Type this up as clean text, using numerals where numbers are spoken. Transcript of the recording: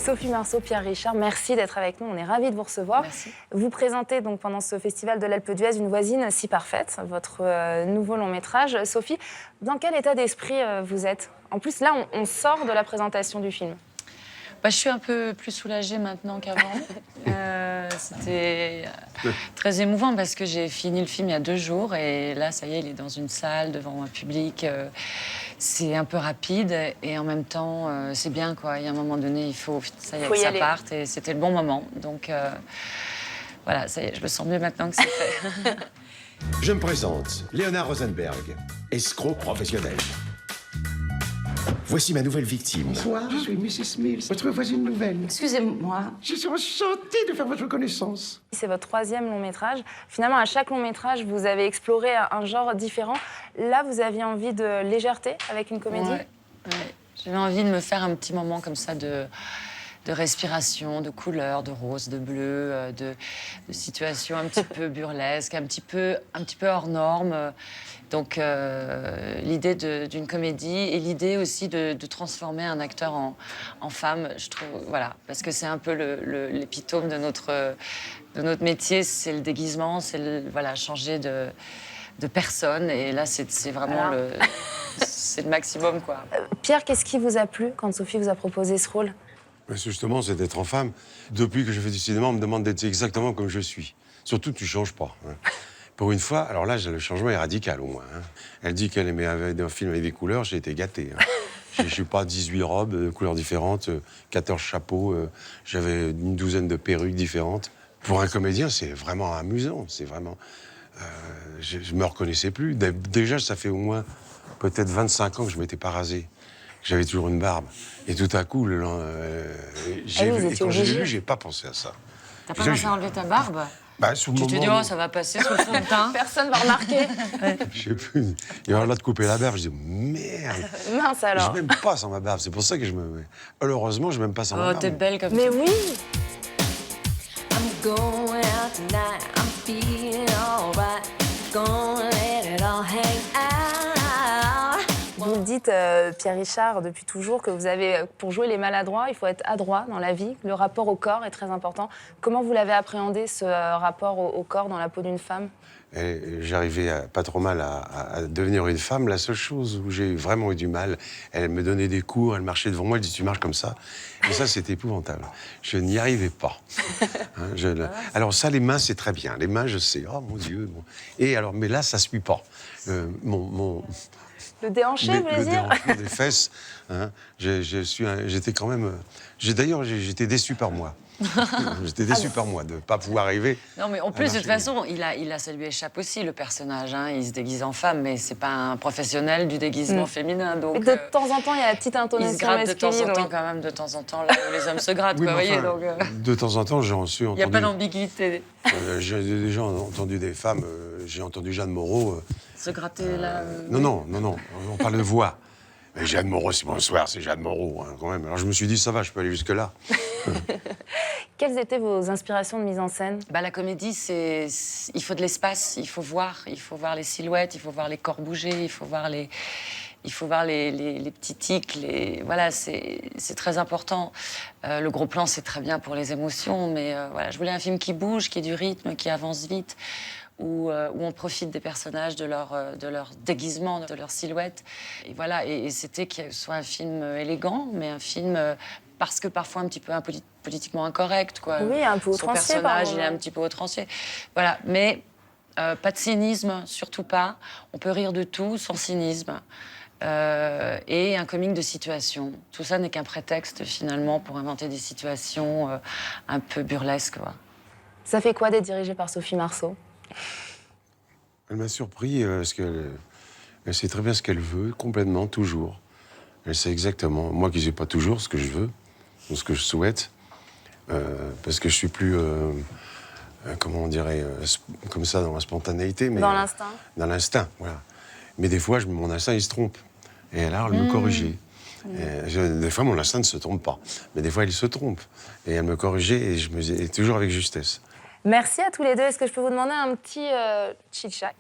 Sophie Marceau, Pierre Richard, merci d'être avec nous. On est ravis de vous recevoir. Merci. Vous présentez donc pendant ce festival de l'Alpe d'Huez Une voisine si parfaite, votre nouveau long métrage. Sophie, dans quel état d'esprit vous êtes? En plus, là, on sort de la présentation du film. Je suis un peu plus soulagée maintenant qu'avant. C'était très émouvant parce que j'ai fini le film il y a 2 jours et là, ça y est, il est dans une salle devant un public. C'est un peu rapide et en même temps, c'est bien, quoi. Il y a un moment donné, il faut ça y est, que ça parte et c'était le bon moment. Donc voilà, ça y est, je me sens mieux maintenant que c'est fait. Je me présente, Léonard Rosenberg, escroc professionnel. Voici ma nouvelle victime. Bonsoir, je suis Mrs. Mills, votre voisine nouvelle. Excusez-moi. Je suis enchanté de faire votre connaissance. C'est votre 3e long métrage. Finalement, à chaque long métrage, vous avez exploré un genre différent. Là, vous aviez envie de légèreté avec une comédie. Ouais. J'avais envie de me faire un petit moment comme ça de respiration, de couleurs, de rose, de bleu, de situations un petit peu burlesques, un petit peu hors norme. Donc l'idée d'une comédie et l'idée aussi de transformer un acteur en femme, je trouve, voilà, parce que c'est un peu l'épitome de notre métier, c'est le déguisement, c'est voilà, changer de personne. Et là, c'est vraiment c'est le maximum, quoi. Pierre, qu'est-ce qui vous a plu quand Sophie vous a proposé ce rôle? Justement, c'est d'être en femme. Depuis que je fais du cinéma, on me demande d'être exactement comme je suis. Surtout, tu changes pas. Hein. Pour une fois, alors là, le changement est radical, au moins. Hein. Elle dit qu'elle aimait un film avec des couleurs, j'ai été gâté. Hein. Je suis pas 18 robes de couleurs différentes, 14 chapeaux, j'avais une douzaine de perruques différentes. Pour un comédien, c'est vraiment amusant. C'est vraiment... je me reconnaissais plus. Déjà, ça fait au moins peut-être 25 ans que je m'étais pas rasé. J'avais toujours une barbe. Et tout à coup, quand j'ai vu, j'ai pas pensé à ça. T'as pas pensé à enlever ta barbe? Sur le tu moment... te dis, oh, ça va passer sous le fond de teint. Personne va remarquer. Je sais plus. Il y avait là de couper la barbe. Je dis, merde. Mince alors. Je m'aime pas sans ma barbe. C'est pour ça que je me... Heureusement, je m'aime pas sans ma barbe. Oh, t'es belle comme ça. Mais oui. I'm going out tonight. I'm feeling alright. Gonna let it all hang out. Vous me dites, Pierre Richard, depuis toujours, que vous avez, pour jouer les maladroits, il faut être adroit dans la vie. Le rapport au corps est très important. Comment vous l'avez appréhendé, ce rapport au corps dans la peau d'une femme? J'arrivais pas trop mal à devenir une femme. La seule chose où j'ai vraiment eu du mal, elle me donnait des cours, elle marchait devant moi, elle dit tu marches comme ça. Et ça, c'était épouvantable. Je n'y arrivais pas. Hein, alors ça, les mains, c'est très bien. Les mains, je sais. Oh mon Dieu. Bon. Et alors, mais là, ça suit pas. Le déhanché, vous voulez dire? Le déhanché des fesses. Hein, j'étais quand même... D'ailleurs, j'étais déçu par moi. J'étais déçu par moi de ne pas pouvoir arriver. Non, mais en plus, de toute façon, ça lui échappe aussi, le personnage. Hein. Il se déguise en femme, mais c'est pas un professionnel du déguisement féminin. Donc, et de temps en temps, il y a la petite intonation il se gratte masculine. de temps en temps, quand même, de temps en temps, là où les hommes se grattent, Oui, quoi, enfin, voyez. Donc, de temps en temps, j'ai entendu... il n'y a pas d'ambiguïté. J'ai déjà entendu des femmes... j'ai entendu Jeanne Moreau... se gratter, là... Non, on parle de voix. Mais Jeanne Moreau, c'est bonsoir, c'est Jeanne Moreau, hein, quand même. Alors je me suis dit, ça va, je peux aller jusque-là. Quelles étaient vos inspirations de mise en scène? La comédie, il faut de l'espace, il faut voir les silhouettes, il faut voir les corps bouger, il faut voir les petits tics, voilà, c'est très important. Le gros plan, c'est très bien pour les émotions, mais voilà, je voulais un film qui bouge, qui ait du rythme, qui avance vite, où on profite des personnages, de leur déguisement, de leur silhouette. Et voilà, et c'était qu'il soit un film élégant, mais un film... parce que parfois un petit peu politiquement incorrect, quoi. Oui, un peu Son outrancier, personnage, pardon. il est un petit peu outrancier. Voilà, mais pas de cynisme, surtout pas. On peut rire de tout sans cynisme. Et un comique de situation. Tout ça n'est qu'un prétexte, finalement, pour inventer des situations un peu burlesques, quoi. Ça fait quoi d'être dirigé par Sophie Marceau? Elle m'a surpris parce qu'elle sait très bien ce qu'elle veut, complètement, toujours. Elle sait exactement, moi qui ne sais pas toujours ce que je veux, ou ce que je souhaite, parce que je suis plus, comment on dirait, comme ça, dans la spontanéité. Mais, dans l'instinct? Dans l'instinct, voilà. Mais des fois, mon instinct, il se trompe. Et alors, elle me corrigeait. Des fois, mon instinct ne se trompe pas. Mais des fois, il se trompe. Et elle me corrigeait, et toujours avec justesse. Merci à tous les deux. Est-ce que je peux vous demander un petit chit-chat?